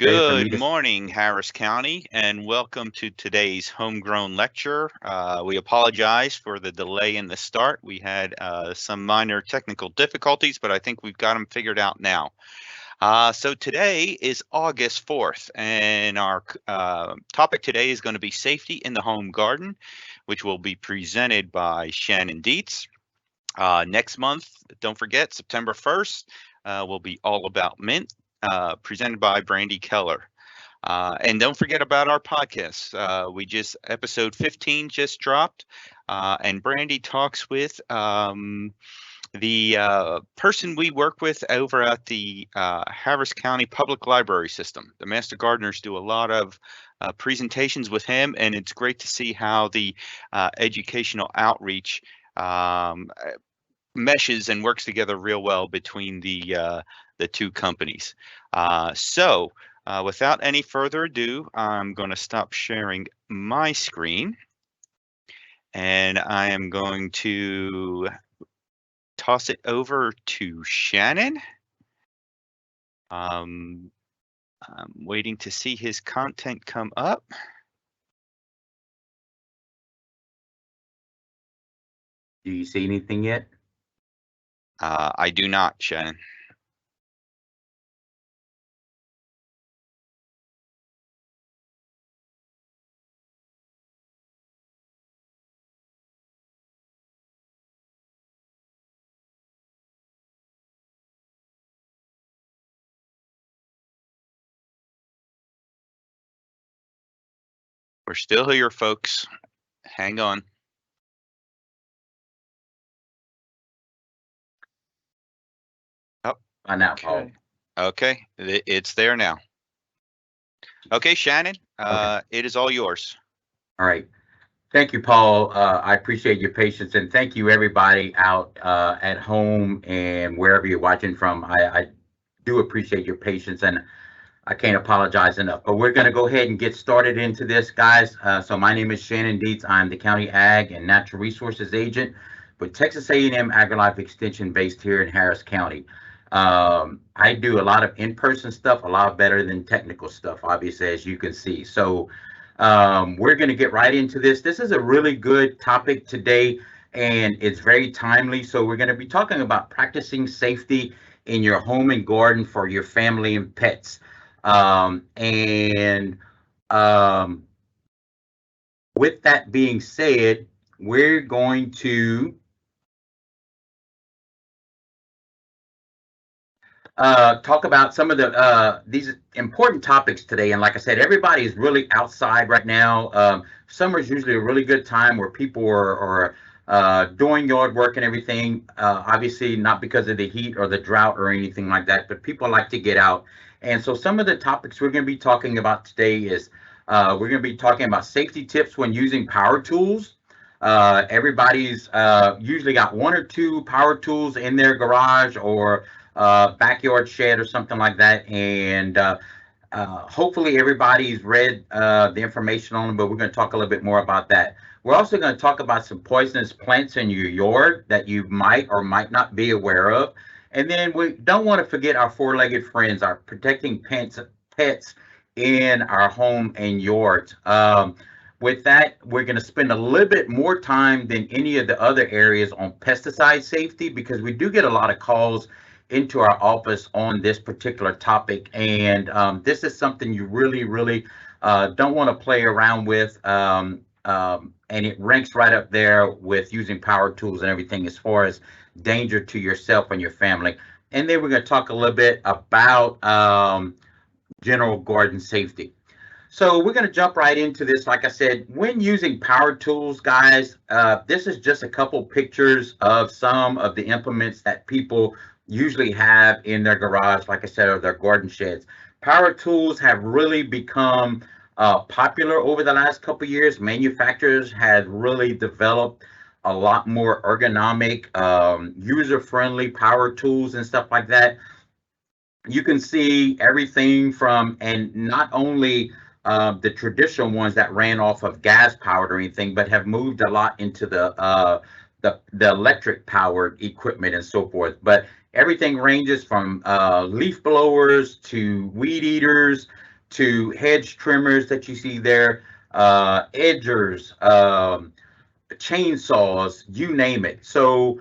day for me Good to. morning, Harris County, and welcome to today's homegrown lecture. We apologize for the delay in the start. We had some minor technical difficulties, but I think we've got them figured out now. So today is August 4th, and our topic today is going to be safety in the home garden, which will be presented by Shannon Dietz. Next month, don't forget, September 1st, will be all about mint, presented by Brandy Keller. And don't forget about our podcast. Episode 15 just dropped, and Brandy talks with the person we work with over at the Harris County Public Library System. The Master Gardeners do a lot of presentations with him, and it's great to see how the educational outreach meshes and works together real well between the two companies. Without any further ado, I'm going to stop sharing my screen, and I am going to toss it over to Shannon. I'm waiting to see his content come up. Do you see anything yet? I do not, Shannon. We're still here, folks. Hang on. Oh, By now, Paul. Okay, it's there now. Okay, Shannon, Okay. it is all yours. All right. Thank you, Paul. I appreciate your patience, and thank you, everybody out at home and wherever you're watching from. I do appreciate your patience, and I can't apologize enough. But we're going to go ahead and get started into this, guys. So my name is Shannon Dietz. I'm the County Ag and Natural Resources Agent with Texas A&M AgriLife Extension based here in Harris County. I do a lot of in-person stuff, a lot better than technical stuff, obviously, as you can see. So we're going to get right into this. This is a really good topic today, and it's very timely. So we're going to be talking about practicing safety in your home and garden for your family and pets. And with that being said, we're going to talk about some of these important topics today. And like I said, everybody is really outside right now. Summer is usually a really good time where people are doing yard work and everything. Obviously, not because of the heat or the drought or anything like that, but people like to get out. And so some of the topics we're going to be talking about today is we're going to be talking about safety tips when using power tools. Everybody's usually got one or two power tools in their garage or backyard shed or something like that. And hopefully everybody's read the information on them, but we're going to talk a little bit more about that. We're also going to talk about some poisonous plants in your yard that you might or might not be aware of. And then we don't want to forget our four-legged friends, our protecting pets in our home and yards. With that, we're going to spend a little bit more time than any of the other areas on pesticide safety because we do get a lot of calls into our office on this particular topic. And this is something you really, really don't want to play around with. And it ranks right up there with using power tools and everything as far as danger to yourself and your family. And then we're going to talk a little bit about general garden safety. So we're going to jump right into this. Like I said, when using power tools, guys, this is just a couple pictures of some of the implements that people usually have in their garage, like I said, or their garden sheds. Power tools have really become popular over the last couple of years. Manufacturers have really developed a lot more ergonomic, user-friendly power tools and stuff like that. You can see everything from, and not only the traditional ones that ran off of gas powered or anything, but have moved a lot into the electric powered equipment and so forth. But everything ranges from leaf blowers to weed eaters to hedge trimmers that you see there, edgers, chainsaws, you name it. So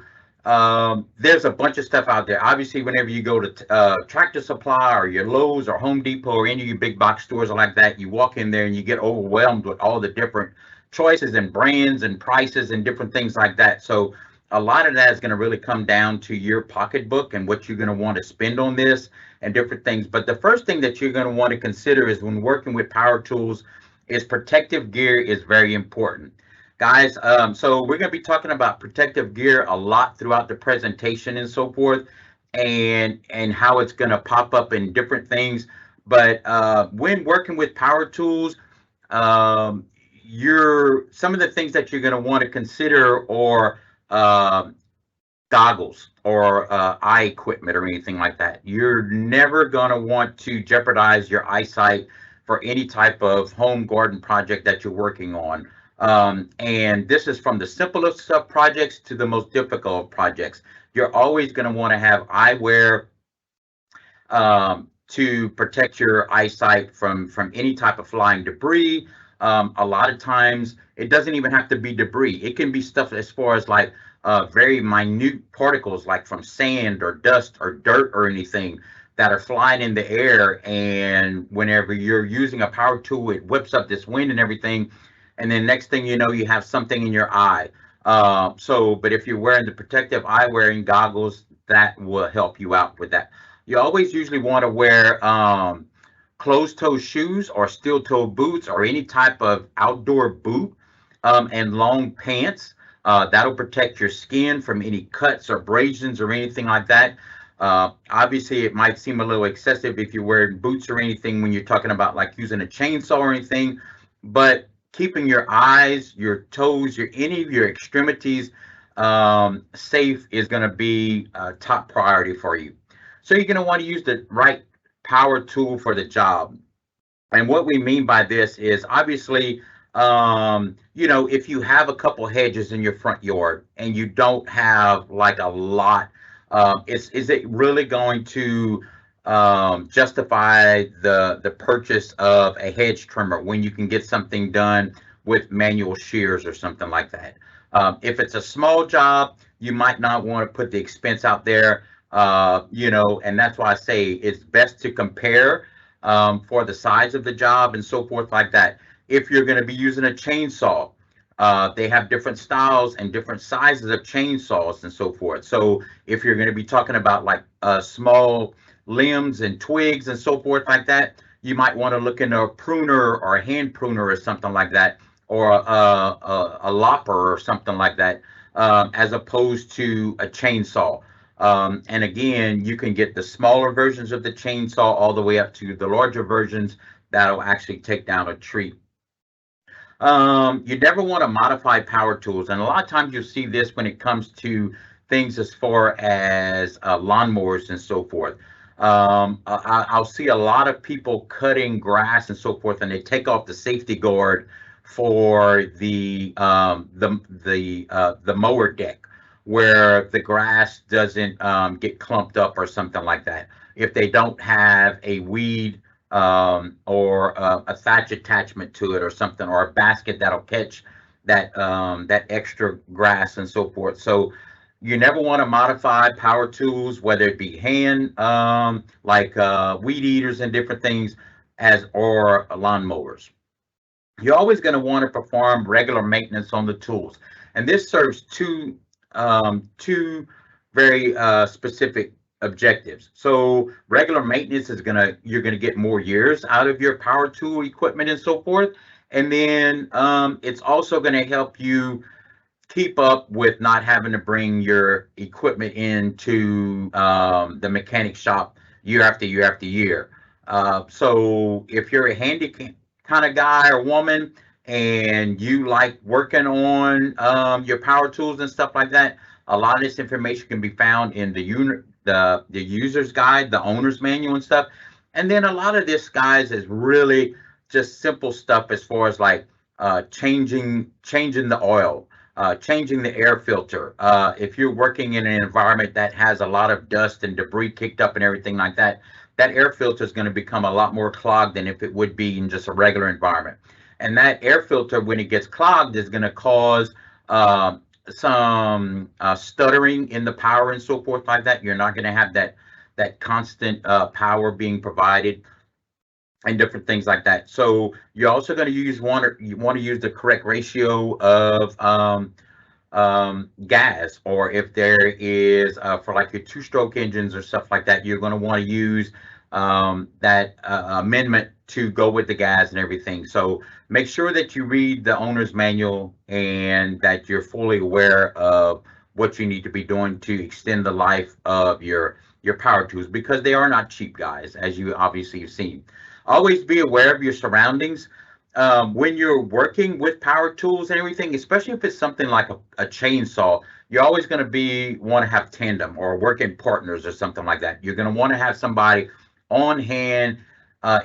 there's a bunch of stuff out there. Obviously, whenever you go to Tractor Supply or your Lowe's or Home Depot or any of your big box stores like that, you walk in there and you get overwhelmed with all the different choices and brands and prices and different things like that. So a lot of that is going to really come down to your pocketbook and what you're going to want to spend on this and different things. But the first thing that you're going to want to consider is when working with power tools is protective gear is very important. Guys, so we're going to be talking about protective gear a lot throughout the presentation and so forth, and how it's going to pop up in different things. But when working with power tools, some of the things that you're going to want to consider are goggles or eye equipment or anything like that. You're never going to want to jeopardize your eyesight for any type of home garden project that you're working on. And this is from the simplest of projects to the most difficult projects. You're always going to want to have eyewear to protect your eyesight from any type of flying debris. A lot of times it doesn't even have to be debris. It can be stuff as far as like very minute particles, like from sand or dust or dirt or anything that are flying in the air. And whenever you're using a power tool, it whips up this wind and everything. And then next thing you know, you have something in your eye. But if you're wearing the protective eye wearing goggles, that will help you out with that. You always usually want to wear closed-toe shoes or steel-toe boots or any type of outdoor boot, and long pants. That'll protect your skin from any cuts or abrasions or anything like that. Obviously, it might seem a little excessive if you're wearing boots or anything when you're talking about like using a chainsaw or anything, but keeping your eyes, your toes, any of your extremities safe is going to be a top priority for you. So you're going to want to use the right power tool for the job. And what we mean by this is obviously, if you have a couple hedges in your front yard and you don't have like a lot, is it really going to justify the purchase of a hedge trimmer when you can get something done with manual shears or something like that? If it's a small job, you might not want to put the expense out there, and that's why I say it's best to compare for the size of the job and so forth like that. If you're going to be using a chainsaw, they have different styles and different sizes of chainsaws and so forth. So if you're going to be talking about like small limbs and twigs and so forth like that, you might want to look into a pruner or a hand pruner or something like that, or a lopper or something like that, as opposed to a chainsaw. And again, you can get the smaller versions of the chainsaw all the way up to the larger versions that'll actually take down a tree. You never want to modify power tools, and a lot of times you'll see this when it comes to things as far as lawnmowers and so forth. I'll see a lot of people cutting grass and so forth, and they take off the safety guard for the mower deck, where the grass doesn't get clumped up or something like that. If they don't have a weed or a thatch attachment to it or something, or a basket that'll catch that extra grass and so forth. So you never want to modify power tools, whether it be hand, like weed eaters and different things, or lawnmowers. You're always going to want to perform regular maintenance on the tools, and this serves two very specific objectives. So regular maintenance is you're gonna get more years out of your power tool equipment and so forth, and then it's also going to help you keep up with not having to bring your equipment into the mechanic shop year after year after year. So if you're a handy kind of guy or woman and you like working on your power tools and stuff like that, a lot of this information can be found in the user's guide, the owner's manual and stuff. And then a lot of this, guys, is really just simple stuff as far as like changing the oil, changing the air filter. If you're working in an environment that has a lot of dust and debris kicked up and everything like that, that air filter is going to become a lot more clogged than if it would be in just a regular environment. And that air filter, when it gets clogged, is going to cause some stuttering in the power and so forth like that. You're not going to have that constant power being provided and different things like that. So you're also going to you want to use the correct ratio of gas, or if there is for like your two-stroke engines or stuff like that, you're going to want to use that amendment to go with the gas and everything. So make sure that you read the owner's manual and that you're fully aware of what you need to be doing to extend the life of your power tools, because they are not cheap, guys, as you obviously have seen. Always be aware of your surroundings. When you're working with power tools and everything, especially if it's something like a chainsaw, you're always going to want to have tandem or working partners or something like that. You're going to want to have somebody on hand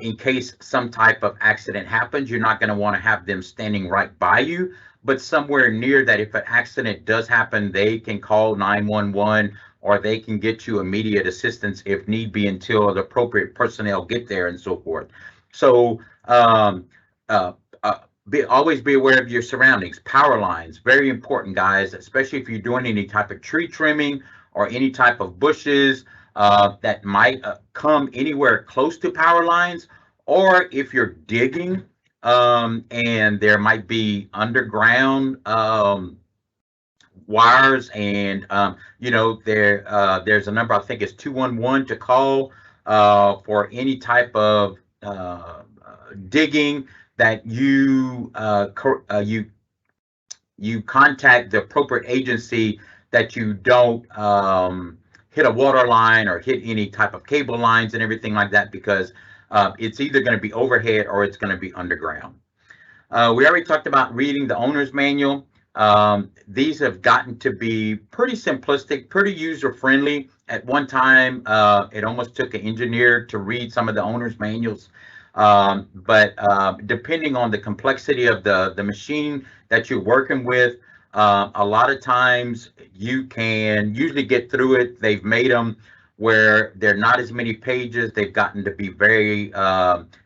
in case some type of accident happens. You're not going to want to have them standing right by you, but somewhere near that, if an accident does happen, they can call 911 or they can get you immediate assistance if need be until the appropriate personnel get there and so forth. So always be aware of your surroundings. Power lines, very important, guys, especially if you're doing any type of tree trimming or any type of bushes that might come anywhere close to power lines, or if you're digging and there might be underground wires, and there's a number, I think it's 211, to call for any type of digging, that you contact the appropriate agency, that you don't hit a water line or hit any type of cable lines and everything like that, because it's either going to be overhead or it's going to be underground. We already talked about reading the owner's manual. These have gotten to be pretty simplistic, pretty user-friendly. At one time, it almost took an engineer to read some of the owner's manuals. But depending on the complexity of the machine that you're working with, a lot of times you can usually get through it. They've made them where they're not as many pages. They've gotten to be very,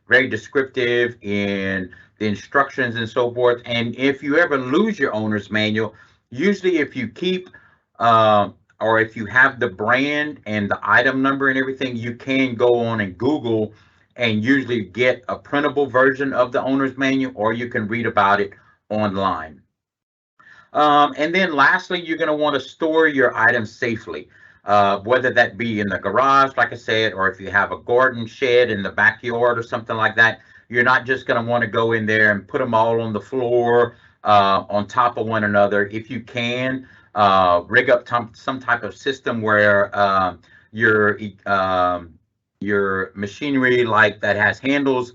very descriptive in the instructions and so forth. And if you ever lose your owner's manual, usually if you keep or if you have the brand and the item number and everything, you can go on and Google and usually get a printable version of the owner's manual, or you can read about it online. And then lastly, you're going to want to store your items safely, whether that be in the garage, like I said, or if you have a garden shed in the backyard or something like that. You're not just going to want to go in there and put them all on the floor on top of one another. If you can, rig up some type of system where your machinery like that has handles,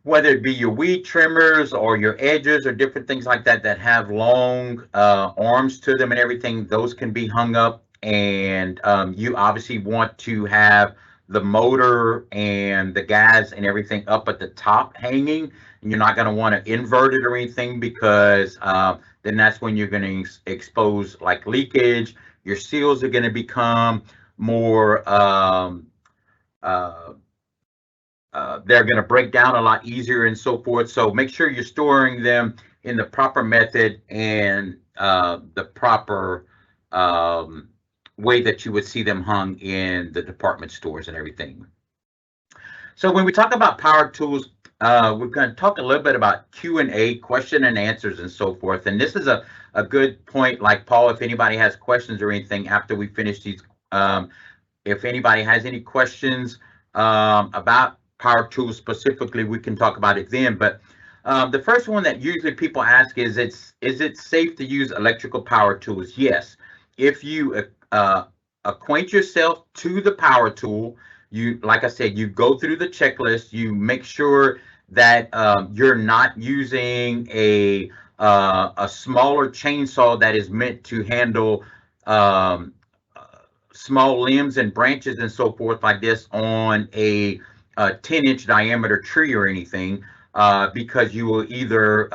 whether it be your weed trimmers or your edges or different things like that that have long arms to them and everything, those can be hung up. And you obviously want to have the motor and the gas and everything up at the top hanging. And you're not going to want to invert it or anything, because then that's when you're going to expose like leakage. Your seals are going to become more they're going to break down a lot easier and so forth. So make sure you're storing them in the proper method and the proper way that you would see them hung in the department stores and everything. So when we talk about power tools, we're going to talk a little bit about Q&A, question and answers and so forth. And this is a good point, like Paul, if anybody has questions or anything after we finish these, if anybody has any questions about power tools specifically, we can talk about it then. But the first one that usually people ask is it safe to use electrical power tools? Yes. If you acquaint yourself to the power tool, you, like I said, you go through the checklist, you make sure that you're not using a smaller chainsaw that is meant to handle small limbs and branches and so forth like this on a 10-inch diameter tree or anything, because you will either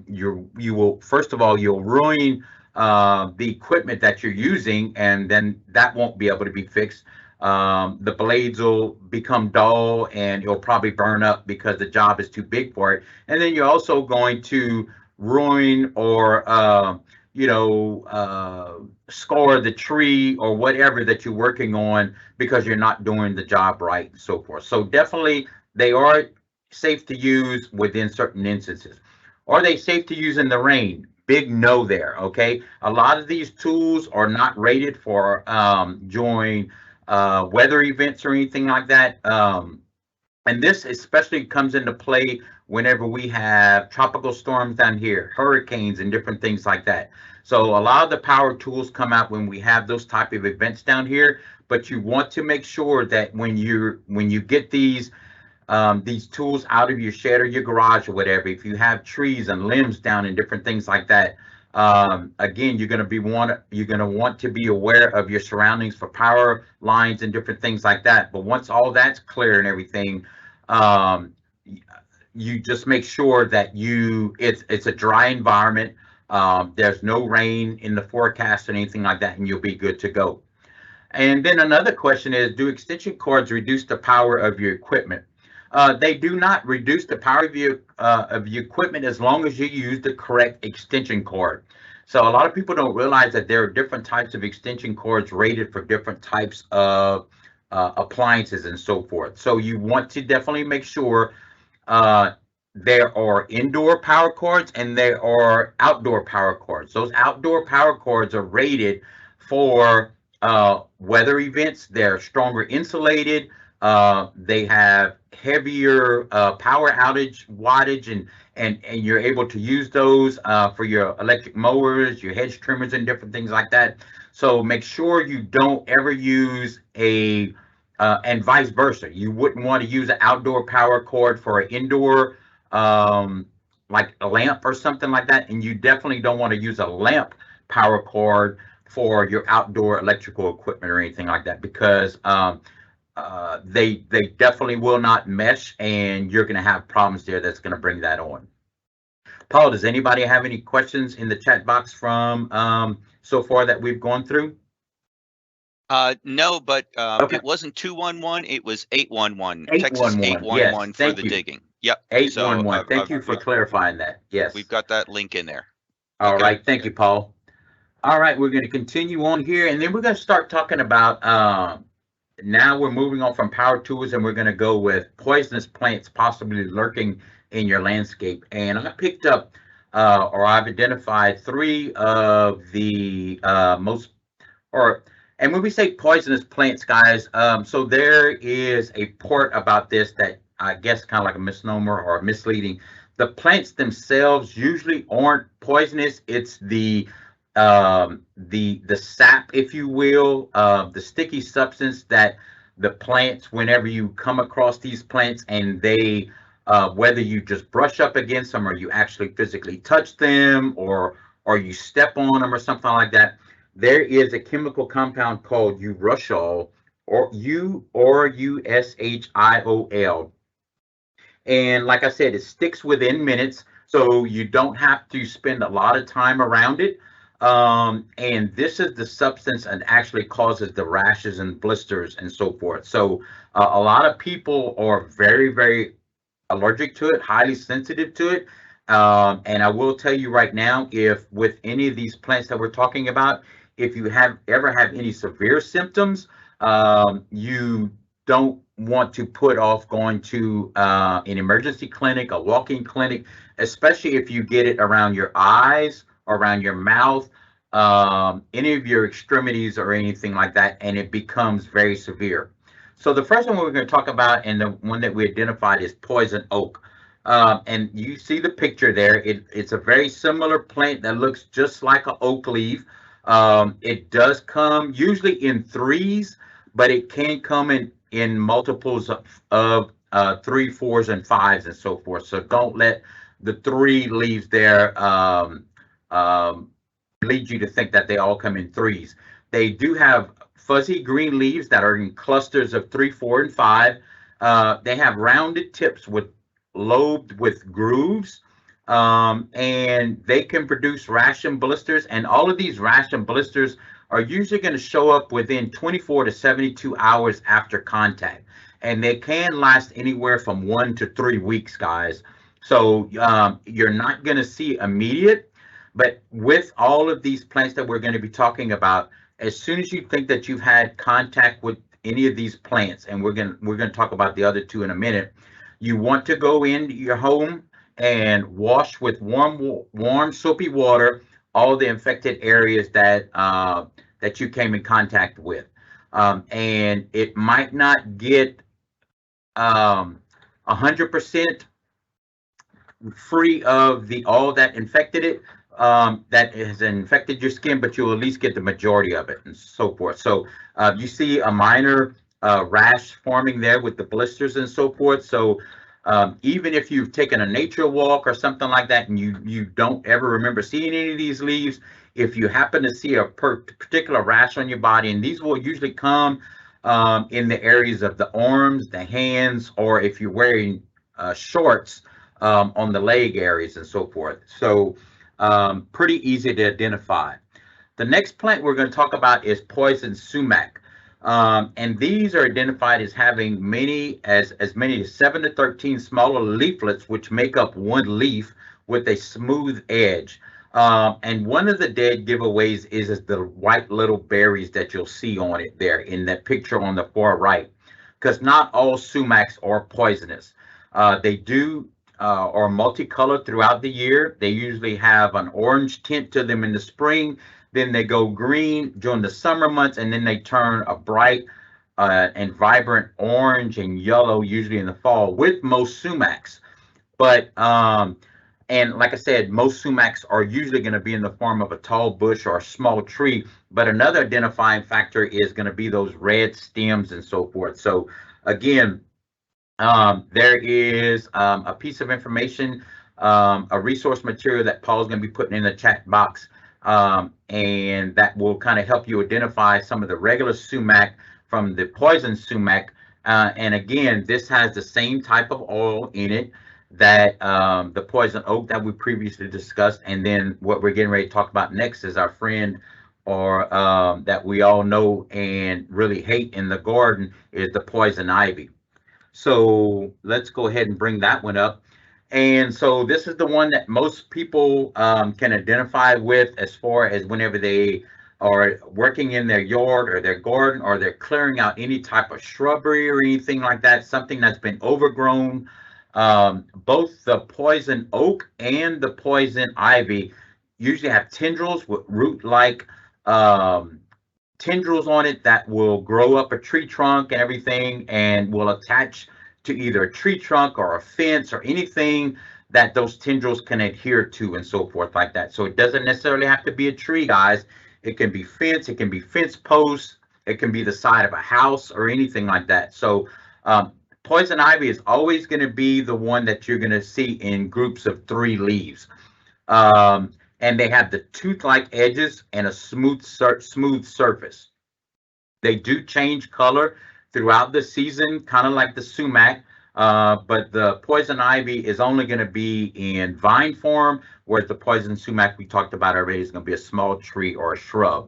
you will, first of all, you'll ruin the equipment that you're using, and then that won't be able to be fixed. The blades will become dull and it'll probably burn up because the job is too big for it. And then you're also going to ruin or score the tree or whatever that you're working on because you're not doing the job right and so forth. So definitely they are safe to use within certain instances. Are they safe to use in the rain? Big no there. Okay, a lot of these tools are not rated for during weather events or anything like that. And this especially comes into play whenever we have tropical storms down here, hurricanes and different things like that. So a lot of the power tools come out when we have those type of events down here, but you want to make sure that when you get these tools out of your shed or your garage or whatever, if you have trees and limbs down and different things like that, again, you're going to want to be aware of your surroundings for power lines and different things like that. But once all that's clear and everything, um, you just make sure that it's a dry environment. There's no rain in the forecast or anything like that, and you'll be good to go. And then another question is, do extension cords reduce the power of your equipment? They do not reduce the power of your equipment as long as you use the correct extension cord. So a lot of people don't realize that there are different types of extension cords rated for different types of appliances and so forth. So you want to definitely make sure uh, there are indoor power cords and there are outdoor power cords. Those outdoor power cords are rated for weather events. They're stronger insulated. They have heavier power outage wattage, and you're able to use those for your electric mowers, your hedge trimmers, and different things like that. So make sure you don't ever use and vice versa. You wouldn't want to use an outdoor power cord for an indoor, like a lamp or something like that. And you definitely don't want to use a lamp power cord for your outdoor electrical equipment or anything like that, because they definitely will not mesh, and you're going to have problems there that's going to bring that on. Paul, does anybody have any questions in the chat box from so far that we've gone through? No, but Okay. it wasn't 211, it was 811. 811, Texas 811 yes, for thank the you. digging. Yep. 811. Thank you for clarifying that. Yes. We've got that link in there. All Okay. right. Thank you, Paul. All right, we're going to continue on here, and then we're going to start talking about now we're moving on from power tools, and we're going to go with poisonous plants possibly lurking in your landscape. And I picked up or I've identified three of the and when we say poisonous plants, guys, so there is a part about this that I guess kind of like a misnomer or misleading. The plants themselves usually aren't poisonous. It's the sap, if you will, the sticky substance that the plants, whenever you come across these plants and they, whether you just brush up against them or you actually physically touch them or you step on them or something like that, there is a chemical compound called urushiol, or URUSHIOL. And like I said, it sticks within minutes, so you don't have to spend a lot of time around it. And this is the substance that actually causes the rashes and blisters and so forth. So a lot of people are very, very allergic to it, highly sensitive to it. And I will tell you right now, if with any of these plants that we're talking about, if you ever have any severe symptoms, you don't want to put off going to an emergency clinic, a walk-in clinic, especially if you get it around your eyes, around your mouth, any of your extremities or anything like that, and it becomes very severe. So the first one we're going to talk about, and the one that we identified, is poison oak. And you see the picture there. It's a very similar plant that looks just like an oak leaf. It does come usually in threes, but it can come in multiples of 3, 4s, and 5s and so forth. So don't let the 3 leaves there lead you to think that they all come in 3s. They do have fuzzy green leaves that are in clusters of 3, 4, and 5. They have rounded tips lobed with grooves, and they can produce rash and blisters. And all of these rash and blisters are usually going to show up within 24 to 72 hours after contact. And they can last anywhere from 1 to 3 weeks, guys. So you're not going to see immediate, but with all of these plants that we're going to be talking about, as soon as you think that you've had contact with any of these plants, and we're going to talk about the other two in a minute, you want to go into your home and wash with warm soapy water all the infected areas that you came in contact with. And it might not get 100% free of the all that infected it, that has infected your skin, but you'll at least get the majority of it and so forth. So you see a minor rash forming there with the blisters and so forth. So even if you've taken a nature walk or something like that and you don't ever remember seeing any of these leaves, if you happen to see a particular rash on your body, and these will usually come in the areas of the arms, the hands, or if you're wearing shorts on the leg areas and so forth. So pretty easy to identify. The next plant we're going to talk about is poison sumac. And these are identified as having as many as 7 to 13 smaller leaflets, which make up one leaf with a smooth edge. And one of the dead giveaways is the white little berries that you'll see on it there in that picture on the far right, because not all sumacs are poisonous. They are multicolored throughout the year. They usually have an orange tint to them in the spring, then they go green during the summer months, and then they turn a bright and vibrant orange and yellow usually in the fall with most sumacs. But and like I said, most sumacs are usually going to be in the form of a tall bush or a small tree. But another identifying factor is going to be those red stems and so forth. So again, there is a piece of information, a resource material that Paul's going to be putting in the chat box, and that will kind of help you identify some of the regular sumac from the poison sumac. And again, this has the same type of oil in it that the poison oak that we previously discussed. And then what we're getting ready to talk about next is our friend, or that we all know and really hate in the garden, is the poison ivy. So let's go ahead and bring that one up. And so this is the one that most people can identify with, as far as whenever they are working in their yard or their garden, or they're clearing out any type of shrubbery or anything like that, something that's been overgrown. Both the poison oak and the poison ivy usually have tendrils with root-like tendrils on it that will grow up a tree trunk and everything, and will attach to either a tree trunk or a fence or anything that those tendrils can adhere to and so forth like that. So it doesn't necessarily have to be a tree, guys. It can be fence, it can be fence posts, it can be the side of a house or anything like that. So poison ivy is always going to be the one that you're going to see in groups of 3 leaves. And they have the tooth-like edges and a smooth surface. They do change color throughout the season, kind of like the sumac, but the poison ivy is only going to be in vine form, whereas the poison sumac we talked about already is going to be a small tree or a shrub.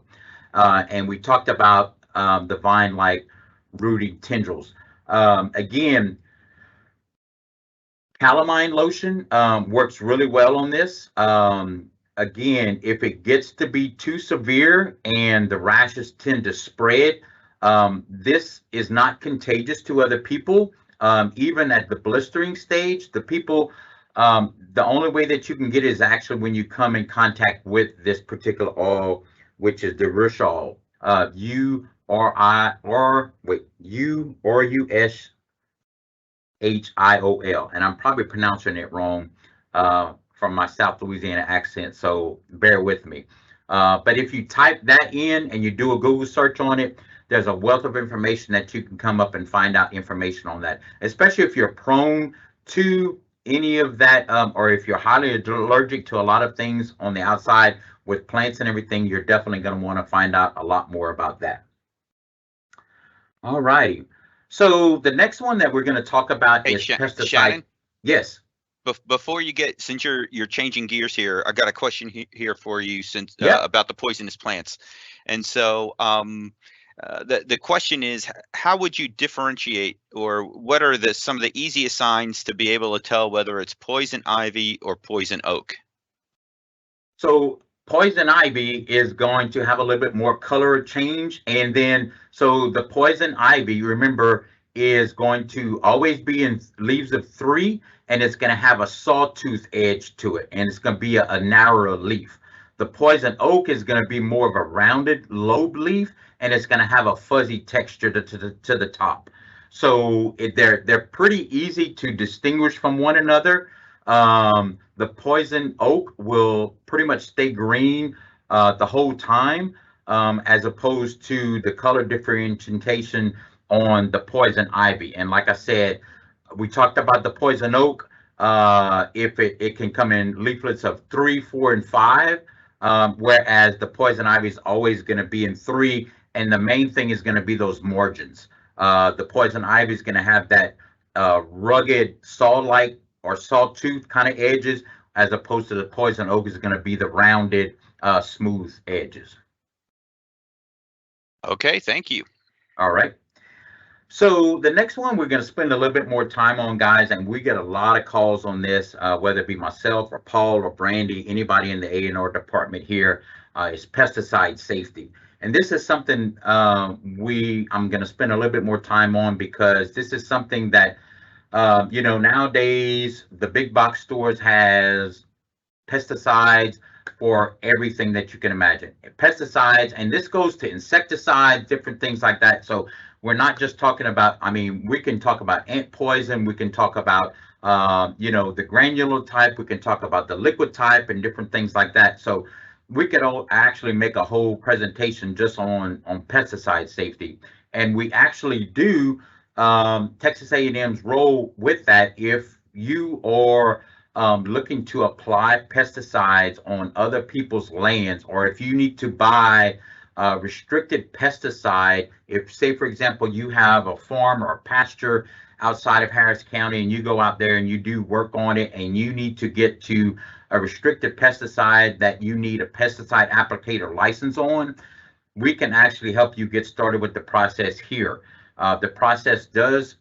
And we talked about the vine-like rooting tendrils. Again, calamine lotion works really well on this. Again, if it gets to be too severe and the rashes tend to spread, this is not contagious to other people. Even at the blistering stage, the only way that you can get it is actually when you come in contact with this particular oil, which is the Rushol, Urushhiol, and I'm probably pronouncing it wrong from my South Louisiana accent, so bear with me. But if you type that in and you do a Google search on it, there's a wealth of information that you can come up and find out information on that, especially if you're prone to any of that, or if you're highly allergic to a lot of things on the outside with plants and everything, you're definitely going to want to find out a lot more about that. All righty. So the next one that we're going to talk about is pesticide. Shannon? Yes. Before you get, since you're changing gears here, I got a question here for you, since Yeah. about the poisonous plants. And so the question is, how would you differentiate, or what are some of the easiest signs to be able to tell whether it's poison ivy or poison oak? So poison ivy is going to have a little bit more color change. And then, so the poison ivy, remember, is going to always be in leaves of 3, and it's going to have a sawtooth edge to it, and it's going to be a narrower leaf. The poison oak is going to be more of a rounded lobe leaf, and it's going to have a fuzzy texture to the top. So they're pretty easy to distinguish from one another. The poison oak will pretty much stay green the whole time, as opposed to the color differentiation on the poison ivy. And like I said, we talked about the poison oak. If it can come in leaflets of 3, 4, and 5, whereas the poison ivy is always going to be in 3, and the main thing is going to be those margins. The poison ivy is going to have that rugged saw-like or sawtooth kind of edges, as opposed to the poison oak is going to be the rounded, smooth edges. Okay, thank you. All right. So the next one we're going to spend a little bit more time on, guys, and we get a lot of calls on this, whether it be myself or Paul or Brandy, anybody in the A&R department here, is pesticide safety. And this is something I'm going to spend a little bit more time on, because this is something that nowadays the big box stores has pesticides for everything that you can imagine. Pesticides, and this goes to insecticides, different things like that. So we're not just talking about, we can talk about ant poison, we can talk about, the granular type, we can talk about the liquid type and different things like that. So we could all actually make a whole presentation just on pesticide safety. And we actually do. Texas A&M's role with that, if you are looking to apply pesticides on other people's lands, or if you need to buy restricted pesticide, if, say, for example, you have a farm or a pasture outside of Harris County, and you go out there and you do work on it, and you need to get to a restricted pesticide that you need a pesticide applicator license on, we can actually help you get started with the process here. The process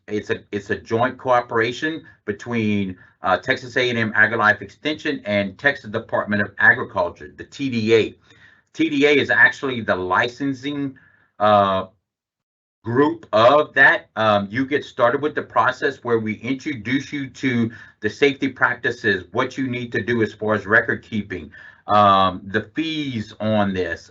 it's a joint cooperation between Texas A&M AgriLife Extension and Texas Department of Agriculture, the TDA. TDA is actually the licensing group of that. You get started with the process where we introduce you to the safety practices, what you need to do as far as record keeping, the fees on this,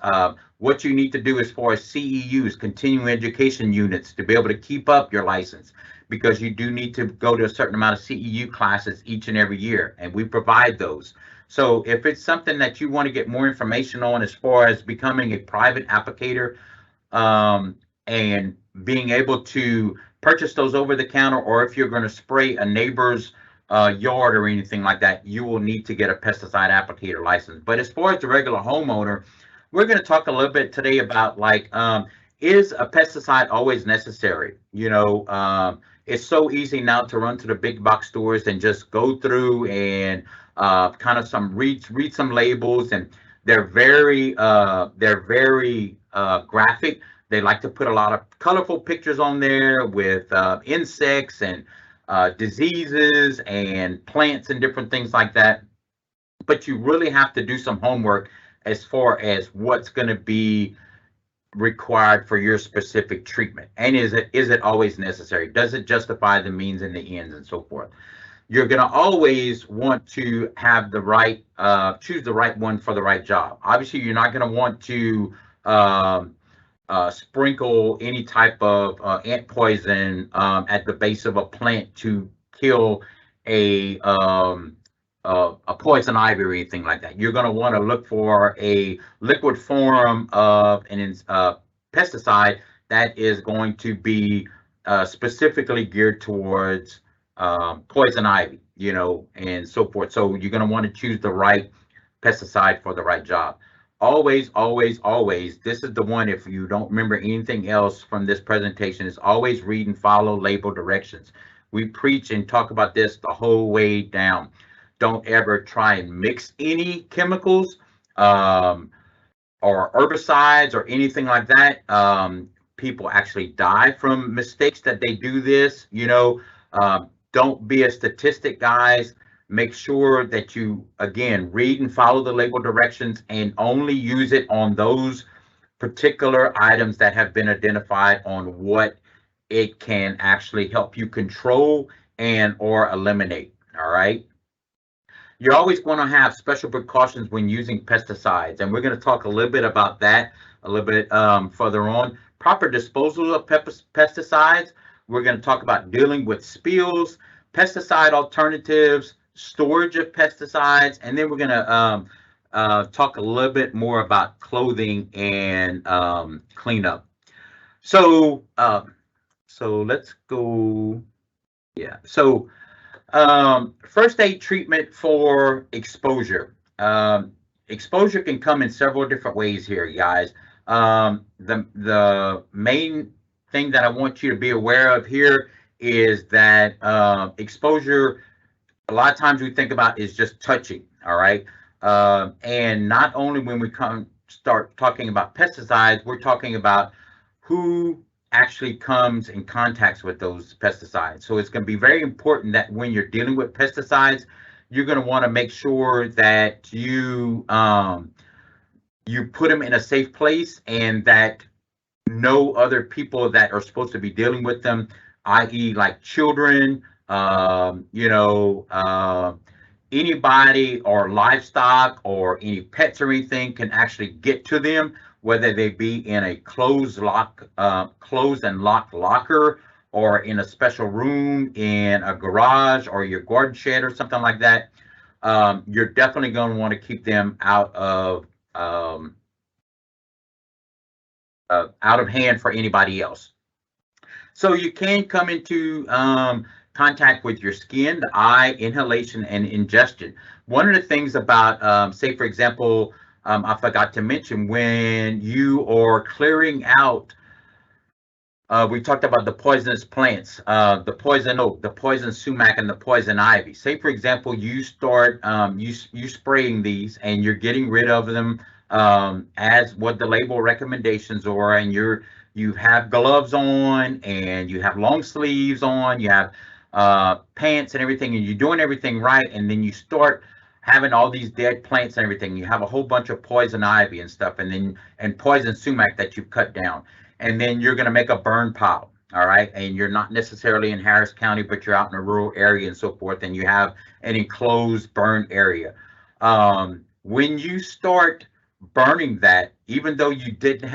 what you need to do as far as CEUs, continuing education units, to be able to keep up your license, because you do need to go to a certain amount of CEU classes each and every year, and we provide those. So if it's something that you want to get more information on as far as becoming a private applicator, and being able to purchase those over the counter, or if you're going to spray a neighbor's yard or anything like that, you will need to get a pesticide applicator license. But as far as the regular homeowner, we're going to talk a little bit today about, like, is a pesticide always necessary? It's so easy now to run to the big box stores and just go through and kind of read some labels, and they're very graphic. They like to put a lot of colorful pictures on there with insects and diseases and plants and different things like that. But you really have to do some homework as far as what's going to be required for your specific treatment. And is it always necessary? Does it justify the means and the ends and so forth? You're going to always want to have the right, choose the right one for the right job. Obviously, you're not going to want to sprinkle any type of ant poison at the base of a plant to kill a poison ivy or anything like that. You're going to want to look for a liquid form of an pesticide that is going to be specifically geared towards poison ivy, and so forth. So you're going to want to choose the right pesticide for the right job. Always, always, always, this is the one, if you don't remember anything else from this presentation, is always read and follow label directions. We preach and talk about this the whole way down. Don't ever try and mix any chemicals or herbicides or anything like that. People actually die from mistakes that they do this. Don't be a statistic, guys. Make sure that you, again, read and follow the label directions and only use it on those particular items that have been identified on what it can actually help you control and or eliminate. All right. You're always going to have special precautions when using pesticides, and we're going to talk a little bit about that a little bit further on. Proper disposal of pesticides. We're going to talk about dealing with spills, pesticide alternatives, storage of pesticides, and then we're going to talk a little bit more about clothing and cleanup. So, so let's go. Yeah. So first aid treatment for exposure. Exposure can come in several different ways here, guys. The main thing that I want you to be aware of here is that exposure, a lot of times we think about is just touching, all right? And not only when we start talking about pesticides, we're talking about who actually comes in contact with those pesticides. So it's going to be very important that when you're dealing with pesticides, you're going to want to make sure that you put them in a safe place and that no other people that are supposed to be dealing with them, i.e., like children, anybody or livestock or any pets or anything can actually get to them, whether they be in a closed and locked locker or in a special room in a garage or your garden shed or something like that. You're definitely going to want to keep them out of hand for anybody else. So you can come into contact with your skin, the eye, inhalation, and ingestion. One of the things about, say, for example, I forgot to mention, when you are clearing out, we talked about the poisonous plants, the poison oak, the poison sumac, and the poison ivy. Say, for example, you start you spraying these and you're getting rid of them as what the label recommendations are, and you have gloves on and you have long sleeves on, you have pants and everything, and you're doing everything right, and then you start having all these dead plants and everything. You have a whole bunch of poison ivy and stuff, and poison sumac that you've cut down, and then you're going to make a burn pile. All right, and you're not necessarily in Harris County, but you're out in a rural area and so forth, and you have an enclosed burn area. When you start burning that, even though you didn't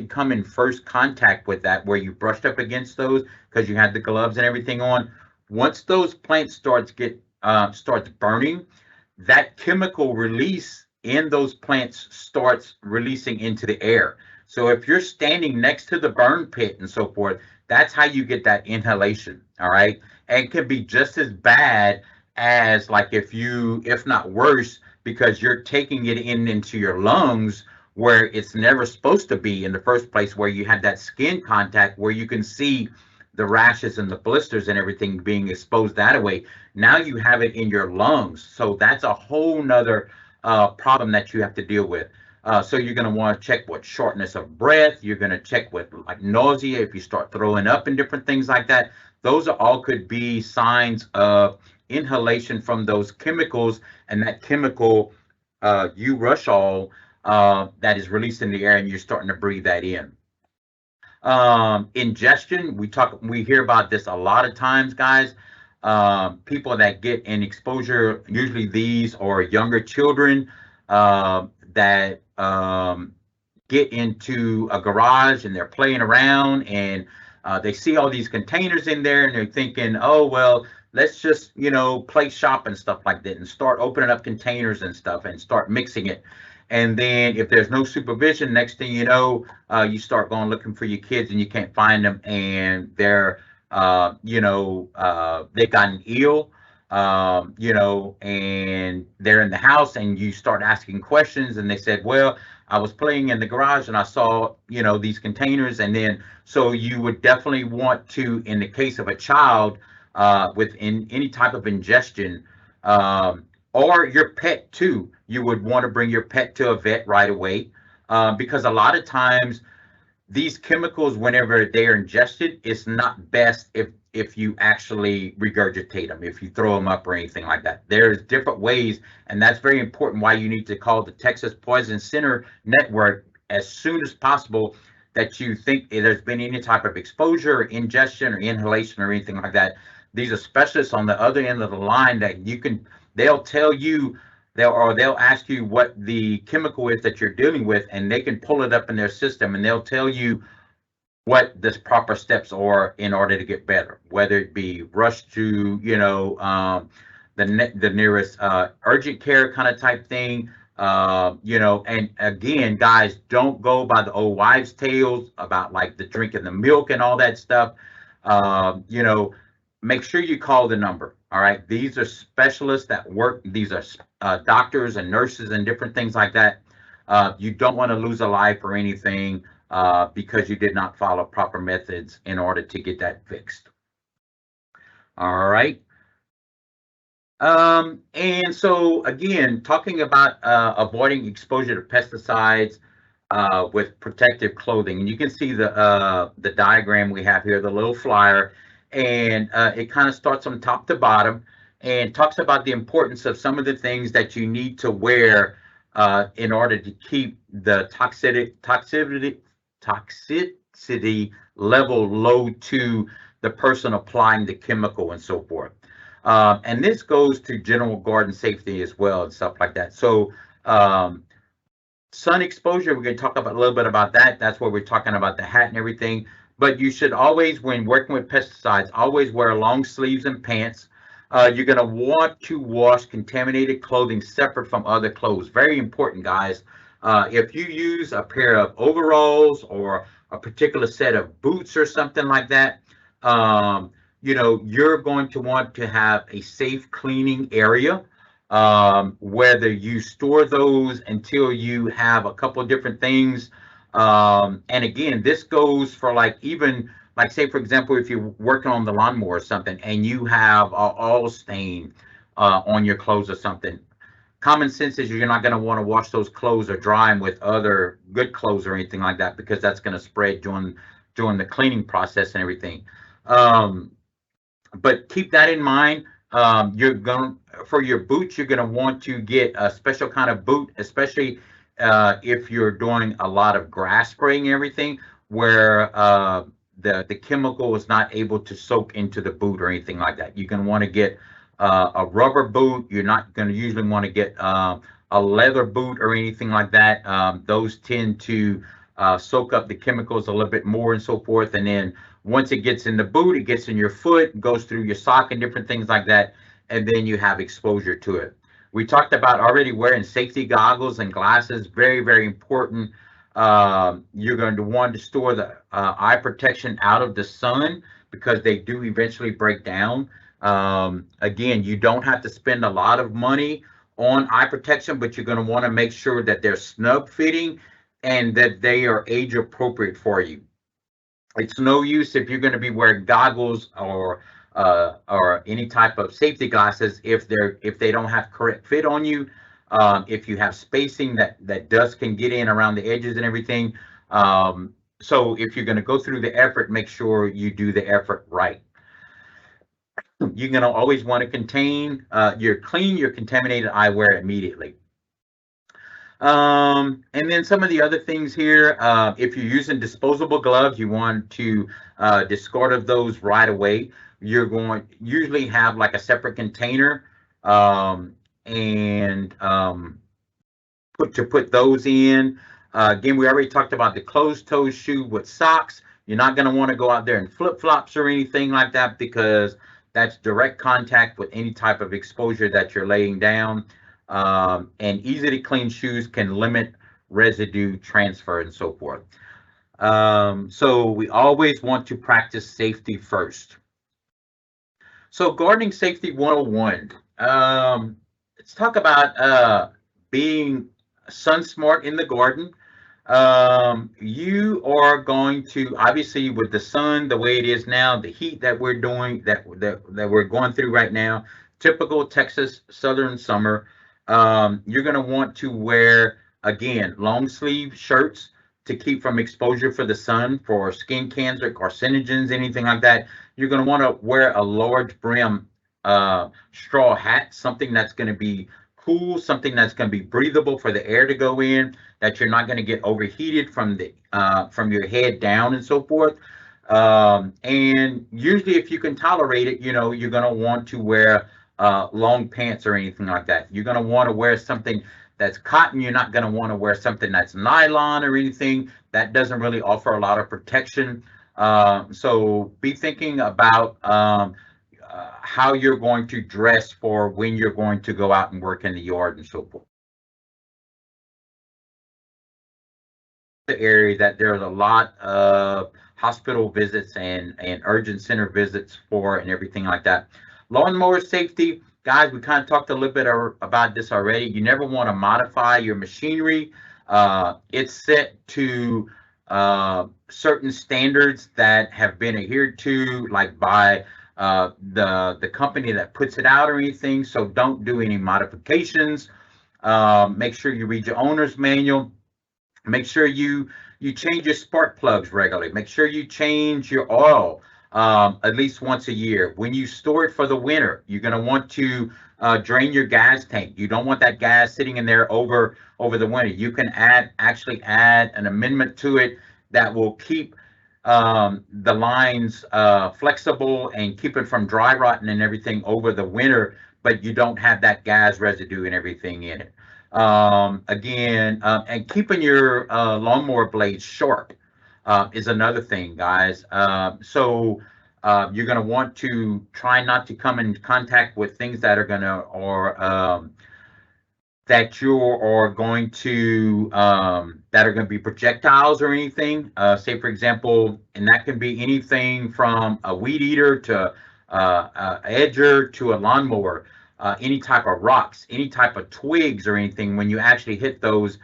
come in first contact with that, where you brushed up against those because you had the gloves and everything on, once those plants starts burning, that chemical release in those plants starts releasing into the air. So if you're standing next to the burn pit and so forth, that's how you get that inhalation. All right, and it can be just as bad as, like, if not worse, because you're taking it into your lungs where it's never supposed to be in the first place, where you had that skin contact where you can see the rashes and the blisters and everything being exposed that way. Now you have it in your lungs. So that's a whole nother problem that you have to deal with. So you're going to want to check with shortness of breath. You're going to check with like nausea if you start throwing up and different things like that. Those are all could be signs of inhalation from those chemicals, and that chemical urushiol that is released in the air, and you're starting to breathe that in. Ingestion, we hear about this a lot of times, guys. People that get an exposure, usually these are younger children that get into a garage and they're playing around, and they see all these containers in there, and they're thinking, oh, well, let's just, play shop and stuff like that, and start opening up containers and stuff and start mixing it. And then if there's no supervision, next thing you know, you start going looking for your kids and you can't find them, and they're, they've gotten ill, and they're in the house, and you start asking questions, and they said, well, I was playing in the garage and I saw, these containers. And then, so you would definitely want to, in the case of a child with any type of ingestion, or your pet too, you would want to bring your pet to a vet right away, because a lot of times these chemicals, whenever they're ingested, it's not best if you actually regurgitate them, if you throw them up or anything like that. There's different ways, and that's very important why you need to call the Texas Poison Center Network as soon as possible that you think there's been any type of exposure or ingestion or inhalation or anything like that. These are specialists on the other end of the line that they'll tell you, they'll ask you what the chemical is that you're dealing with, and they can pull it up in their system, and they'll tell you what the proper steps are in order to get better, whether it be rush to the nearest urgent care kind of type thing. And again, guys, don't go by the old wives' tales about like the drinking the milk and all that stuff. Make sure you call the number. All right, these are specialists that work. These are doctors and nurses and different things like that. You don't want to lose a life or anything because you did not follow proper methods in order to get that fixed. All right. And so again, talking about avoiding exposure to pesticides with protective clothing, and you can see the diagram we have here, the little flyer, and it kind of starts from top to bottom and talks about the importance of some of the things that you need to wear in order to keep the toxicity level low to the person applying the chemical and so forth. And this goes to general garden safety as well and stuff like that. So sun exposure, we're going to talk about a little bit about that. That's where we're talking about the hat and everything. But you should always, when working with pesticides, always wear long sleeves and pants. You're going to want to wash contaminated clothing separate from other clothes. Very important, guys. If you use a pair of overalls or a particular set of boots or something like that, you're going to want to have a safe cleaning area, whether you store those until you have a couple of different things. And again, this goes for even say, for example, if you're working on the lawnmower or something and you have an oil stain on your clothes or something, common sense is you're not going to want to wash those clothes or dry them with other good clothes or anything like that, because that's going to spread during the cleaning process and everything. But keep that in mind. For your boots, you're going to want to get a special kind of boot, especially if you're doing a lot of grass spraying and everything, where the chemical is not able to soak into the boot or anything like that. You're going to want to get a rubber boot. You're not going to usually want to get a leather boot or anything like that. Those tend to soak up the chemicals a little bit more and so forth. And then once it gets in the boot, it gets in your foot, goes through your sock and different things like that, and then you have exposure to it. We talked about already wearing safety goggles and glasses. Very, very important. You're going to want to store the eye protection out of the sun because they do eventually break down. Again, you don't have to spend a lot of money on eye protection, but you're going to want to make sure that they're snug fitting and that they are age appropriate for you. It's no use if you're going to be wearing goggles or any type of safety glasses if they don't have correct fit on you. If you have spacing that dust can get in around the edges and everything. So if you're going to go through the effort, make sure you do the effort right. You're going to always want to clean your contaminated eyewear immediately. And then some of the other things here, if you're using disposable gloves, you want to discard of those right away. You're going to usually have like a separate container and put those in. Again, we already talked about the closed-toe shoe with socks. You're not going to want to go out there in flip-flops or anything like that because that's direct contact with any type of exposure that you're laying down. And easy to clean shoes can limit residue transfer and so forth. So we always want to practice safety first. So gardening safety 101. Let's talk about being sun smart in the garden. You are going to, obviously, with the sun the way it is now, the heat that we're doing, that we're going through right now, typical Texas southern summer. You're going to want to wear, again, long sleeve shirts to keep from exposure for the sun, for skin cancer, carcinogens, anything like that. You're going to want to wear a large brim straw hat, something that's going to be cool, something that's going to be breathable for the air to go in, that you're not going to get overheated from your head down and so forth. And usually, if you can tolerate it, you're going to want to wear long pants or anything like that. You're going to want to wear something that's cotton. You're not going to want to wear something that's nylon or anything that doesn't really offer a lot of protection. So be thinking about how you're going to dress for when you're going to go out and work in the yard and so forth. The area that there's a lot of hospital visits and urgent center visits for and everything like that. Lawnmower safety, guys, we kind of talked a little bit about this already. You never want to modify your machinery. It's set to certain standards that have been adhered to, like by the company that puts it out or anything. So don't do any modifications. Make sure you read your owner's manual. Make sure you change your spark plugs regularly. Make sure you change your oil at least once a year. When you store it for the winter, you're going to want to drain your gas tank. You don't want that gas sitting in there over the winter. You can actually add an amendment to it that will keep the lines flexible and keep it from dry rotting and everything over the winter, but you don't have that gas residue and everything in it. Again, and keeping your lawnmower blades sharp is another thing, guys. So you're going to want to try not to come in contact with things that are going to, or that you are going to that are going to be projectiles or anything. Say, for example, and that can be anything from a weed eater to edger to a lawnmower. Any type of rocks, any type of twigs or anything, when you actually hit those,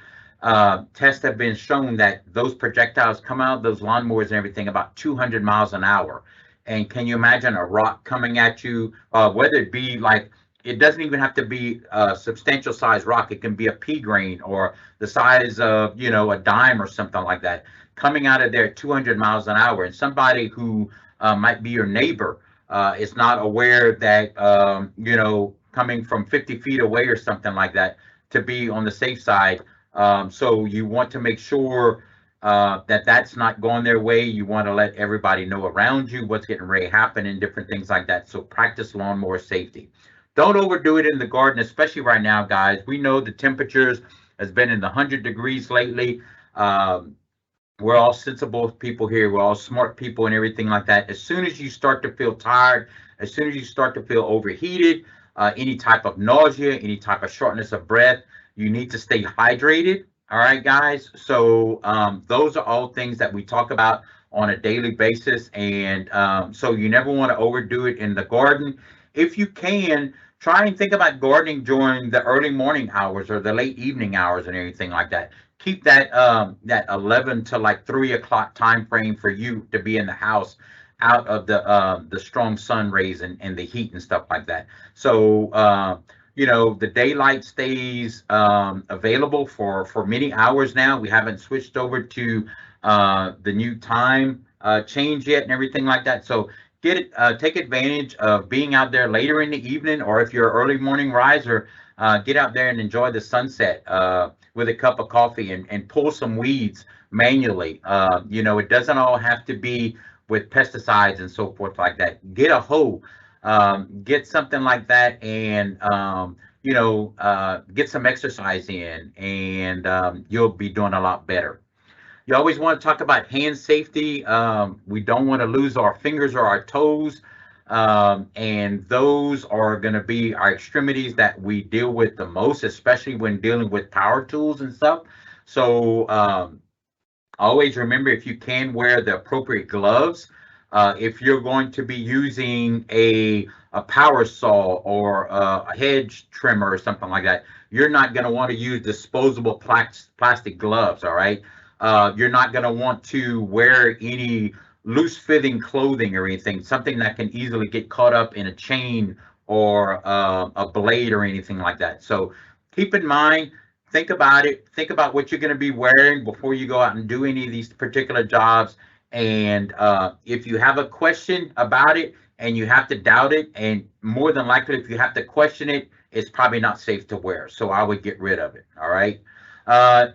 tests have been shown that those projectiles come out of those lawnmowers and everything about 200 miles an hour. And can you imagine a rock coming at you, whether it be like, it doesn't even have to be a substantial size rock. It can be a pea grain or the size of, a dime or something like that, coming out of there at 200 miles an hour. And somebody who might be your neighbor is not aware that, coming from 50 feet away or something like that, to be on the safe side. So you want to make sure that that's not going their way. You want to let everybody know around you what's getting ready to happen and different things like that. So practice lawnmower safety. Don't overdo it in the garden, especially right now, guys. We know the temperatures has been in the 100 degrees lately. We're all sensible people here. We're all smart people and everything like that. As soon as you start to feel tired, as soon as you start to feel overheated, any type of nausea, any type of shortness of breath, you need to stay hydrated. All right, guys. So those are all things that we talk about on a daily basis. And so you never want to overdo it in the garden. If you can, try and think about gardening during the early morning hours or the late evening hours and everything like that. Keep that that 11 to like 3 o'clock time frame for you to be in the house, out of the strong sun rays and the heat and stuff like that. So the daylight stays available for many hours now. We haven't switched over to the new time change yet and everything like that. So take advantage of being out there later in the evening, or if you're an early morning riser, get out there and enjoy the sunset with a cup of coffee and pull some weeds manually. It doesn't all have to be with pesticides and so forth like that. Get a hoe, get something like that, and get some exercise in, and you'll be doing a lot better. You always want to talk about hand safety. We don't want to lose our fingers or our toes. And those are going to be our extremities that we deal with the most, especially when dealing with power tools and stuff. So always remember, if you can, wear the appropriate gloves. If you're going to be using a power saw or a hedge trimmer or something like that, you're not going to want to use disposable plastic gloves, all right? You're not going to want to wear any loose fitting clothing or anything, something that can easily get caught up in a chain or a blade or anything like that. So keep in mind, think about it, think about what you're going to be wearing before you go out and do any of these particular jobs. And if you have a question about it and you have to doubt it, and more than likely, if you have to question it, it's probably not safe to wear. So I would get rid of it. All right.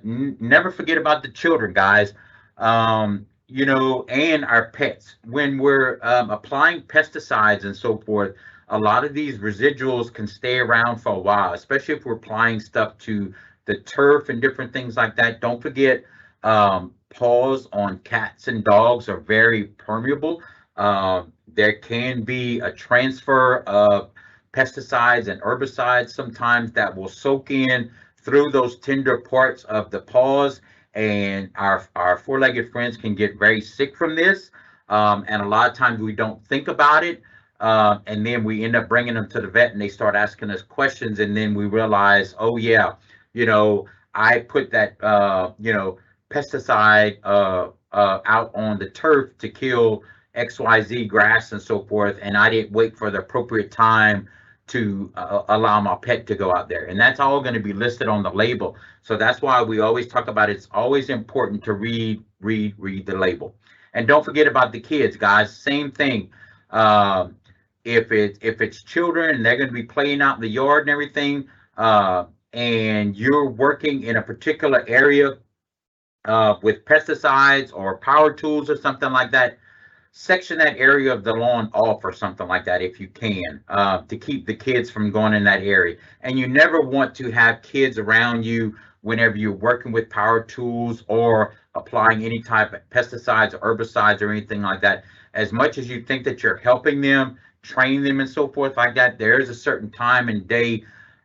Never forget about the children, guys. And our pets. When we're applying pesticides and so forth, a lot of these residuals can stay around for a while, especially if we're applying stuff to the turf and different things like that. Don't forget, paws on cats and dogs are very permeable. There can be a transfer of pesticides and herbicides sometimes that will soak in through those tender parts of the paws, and our four-legged friends can get very sick from this. And a lot of times we don't think about it, and then we end up bringing them to the vet, and they start asking us questions, and then we realize, oh yeah, I put that pesticide out on the turf to kill XYZ grass and so forth, and I didn't wait for the appropriate time to allow my pet to go out there. And that's all going to be listed on the label. So that's why we always talk about it's always important to read the label. And don't forget about the kids, guys. Same thing. If it's children and they're going to be playing out in the yard and everything, and you're working in a particular area with pesticides or power tools or something like that, section that area of the lawn off or something like that if you can, to keep the kids from going in that area. And you never want to have kids around you whenever you're working with power tools or applying any type of pesticides or herbicides or anything like that. As much as you think that you're helping them, train them and so forth like that, there is a certain time and day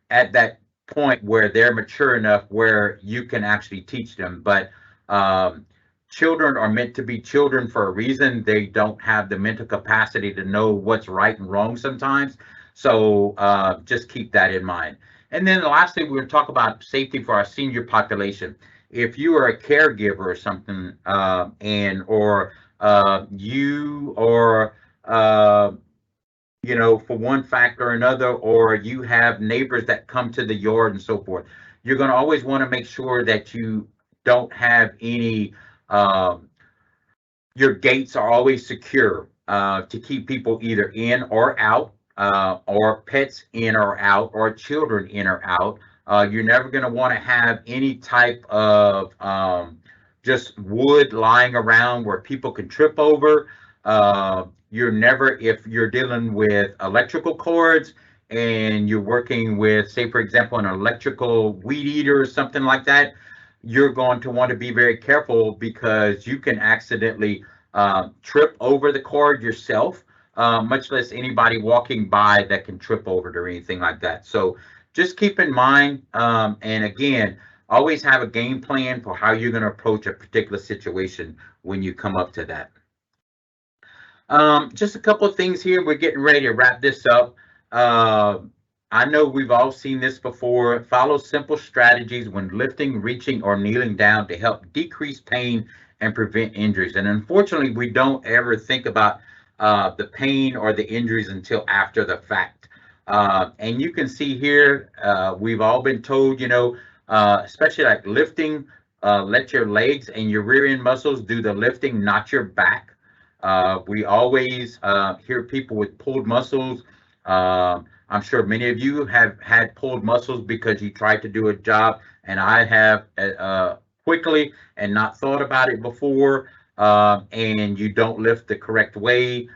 at that point where they're mature enough where you can actually teach them. But children are meant to be children for a reason. They don't have the mental capacity to know what's right and wrong sometimes. So just keep that in mind. And then lastly, we're going to talk about safety for our senior population. If you are a caregiver or something, or you or for one factor or another, or you have neighbors that come to the yard and so forth, you're going to always want to make sure that you don't have any your gates are always secure to keep people either in or out, or pets in or out, or children in or out. You're never going to want to have any type of just wood lying around where people can trip over. You're never, if you're dealing with electrical cords and you're working with, say, for example, an electrical weed eater or something like that, you're going to want to be very careful because you can accidentally trip over the cord yourself, much less anybody walking by that can trip over it or anything like that. So just keep in mind, and again, always have a game plan for how you're going to approach a particular situation when you come up to that. Just a couple of things here. We're getting ready to wrap this up. I know we've all seen this before. Follow simple strategies when lifting, reaching, or kneeling down to help decrease pain and prevent injuries. And unfortunately, we don't ever think about the pain or the injuries until after the fact. And you can see here, we've all been told, especially like lifting, let your legs and your rear end muscles do the lifting, not your back. We always hear people with pulled muscles. I'm sure many of you have had pulled muscles because you tried to do a job, and I have quickly and not thought about it before, and you don't lift the correct way.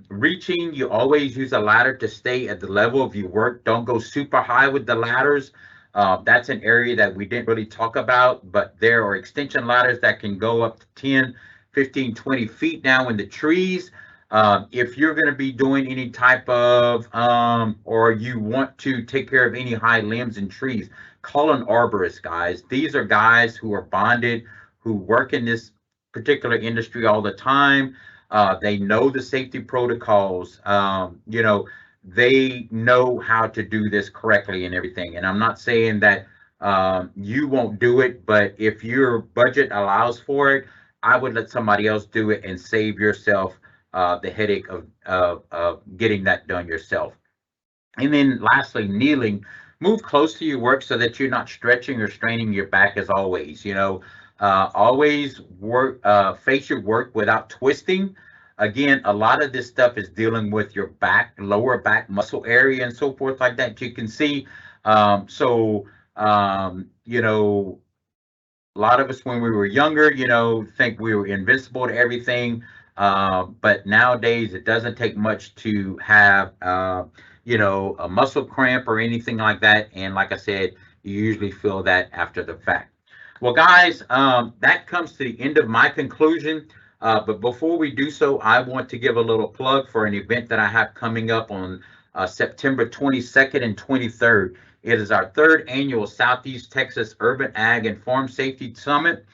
Reaching, you always use a ladder to stay at the level of your work. Don't go super high with the ladders. That's an area that we didn't really talk about, but there are extension ladders that can go up to 10, 15, 20 feet now in the trees. If you're going to be doing any type of, or you want to take care of any high limbs and trees, call an arborist, guys. These are guys who are bonded, who work in this particular industry all the time. They know the safety protocols. They know how to do this correctly and everything. And I'm not saying that You won't do it, but if your budget allows for it, I would let somebody else do it and save yourself the headache of getting that done yourself. And then lastly, kneeling. Move close to your work so that you're not stretching or straining your back as always. Always work, face your work without twisting. Again, a lot of this stuff is dealing with your back, lower back muscle area and so forth like that. You can see. So, a lot of us when we were younger, think we were invincible to everything. But nowadays, it doesn't take much to have, a muscle cramp or anything like that. And like I said, you usually feel that after the fact. Well, guys, that comes to the end of my conclusion. But before we do so, I want to give a little plug for an event that I have coming up on September 22nd and 23rd. It is our third annual Southeast Texas Urban Ag and Farm Safety Summit,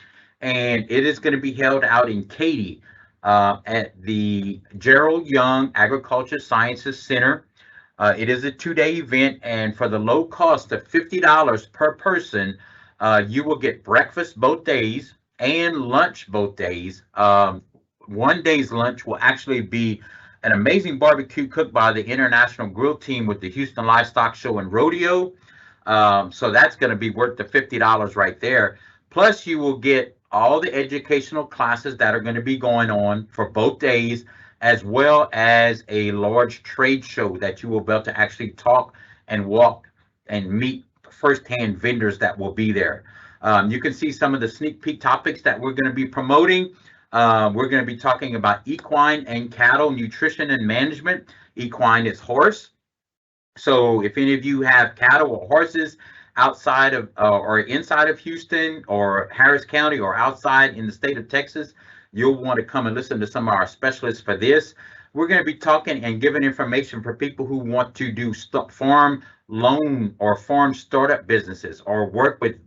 and it is going to be held out in Katy at the Gerald Young Agriculture Sciences Center. It is a 2-day event, and for the low cost of $50 per person, you will get breakfast both days and lunch both days. One day's lunch will actually be an amazing barbecue cooked by the International Grill Team with the Houston Livestock Show and Rodeo. So that's going to be worth the $50 right there. Plus, you will get all the educational classes that are going to be going on for both days, as well as a large trade show that you will be able to actually talk and walk and meet firsthand vendors that will be there. You can see some of the sneak peek topics that we're going to be promoting. We're going to be talking about equine and cattle nutrition and management. Equine is horse. So if any of you have cattle or horses outside of or inside of Houston or Harris County or outside in the state of Texas, you'll want to come and listen to some of our specialists for this. We're going to be talking and giving information for people who want to do farm loan or farm startup businesses or work with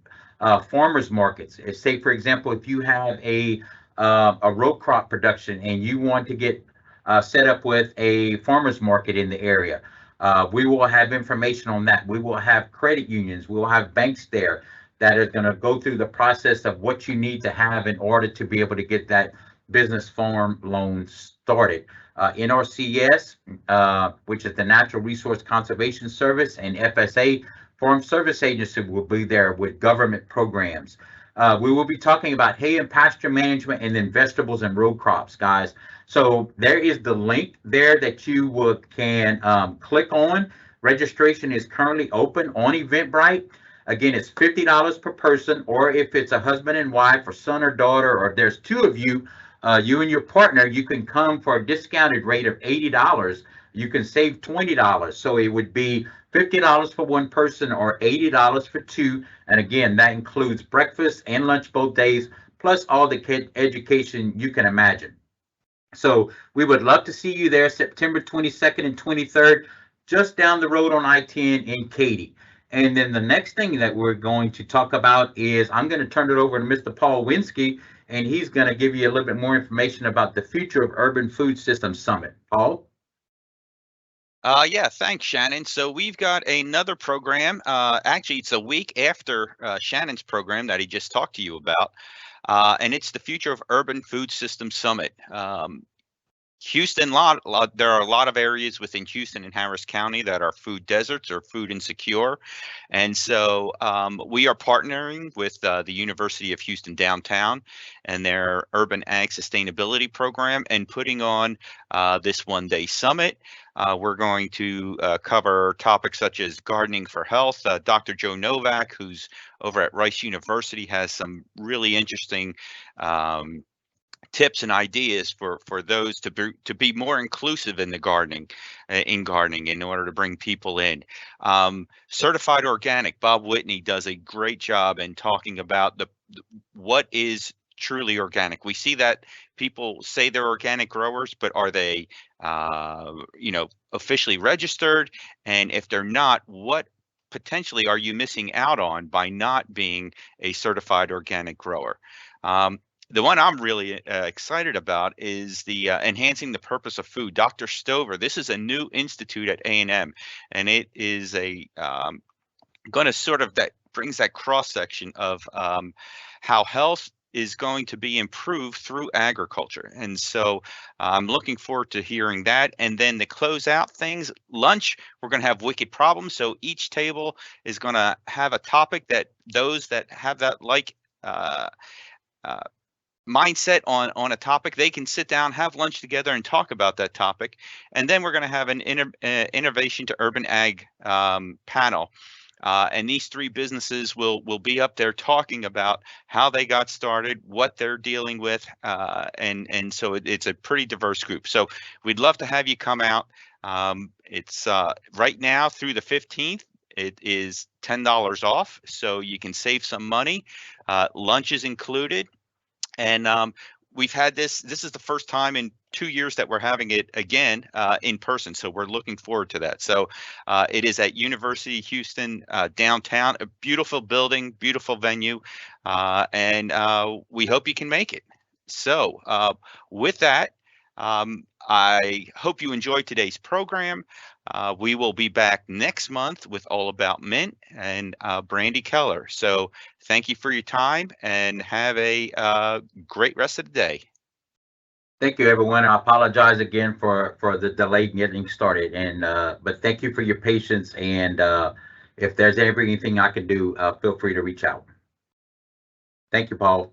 farmers markets. Say, for example, if you have a row crop production and you want to get set up with a farmers market in the area. We will have information on that. We will have credit unions. We will have banks there that are going to go through the process of what you need to have in order to be able to get that business farm loan started. NRCS, which is the Natural Resource Conservation Service, and FSA, Farm Service Agency, will be there with government programs. We will be talking about hay and pasture management and then vegetables and row crops, guys. So there is the link there that you can click on. Registration is currently open on Eventbrite. Again, it's $50 per person, or if it's a husband and wife or son or daughter, or there's two of you, you and your partner, you can come for a discounted rate of $80. You can save $20. So it would be $50 for one person or $80 for two. And again, that includes breakfast and lunch both days, plus all the education you can imagine. So we would love to see you there September 22nd and 23rd, just down the road on I-10 in Katy. And then the next thing that we're going to talk about is I'm going to turn it over to Mr. Paul Winsky, and he's going to give you a little bit more information about the future of Urban Food Systems Summit. Paul? Yeah, thanks, Shannon. So we've got another program. Actually, it's a week after Shannon's program that he just talked to you about, and it's the Future of Urban Food Systems Summit. Houston, there are a lot of areas within Houston and Harris County that are food deserts or food insecure. And so we are partnering with the University of Houston Downtown and their Urban Ag Sustainability Program and putting on this one-day summit. We're going to cover topics such as gardening for health. Dr. Joe Novak, who's over at Rice University, has some really interesting tips and ideas for those to be more inclusive in the gardening in order to bring people in. Certified organic, Bob Whitney does a great job in talking about what is truly organic. We see that people say they're organic growers, but are they officially registered? And if they're not, what potentially are you missing out on by not being a certified organic grower? The one I'm really excited about is the Enhancing the Purpose of Food. Dr. Stover, this is a new institute at A&M, and it is going to sort of brings that cross section of how health is going to be improved through agriculture. And so I'm looking forward to hearing that. And then to close out things, lunch, we're going to have wicked problems. So each table is going to have a topic that those that have that mindset on a topic, they can sit down, have lunch together, and talk about that topic. And then we're going to have an innovation to urban ag panel. And these three businesses will be up there talking about how they got started, what they're dealing with, and so it's a pretty diverse group. So we'd love to have you come out. It's right now through the 15th. It is $10 off, so you can save some money. Lunch is included. And we've had this is the first time in 2 years that we're having it again in person. So we're looking forward to that. So it is at University Houston downtown, a beautiful building, beautiful venue. And we hope you can make it. So with that, I hope you enjoyed today's program. We will be back next month with All About Mint and Brandy Keller. So thank you for your time and have a great rest of the day. Thank you, everyone. I apologize again for the delay in getting started, and but thank you for your patience. And if there's ever anything I can do, feel free to reach out. Thank you, Paul.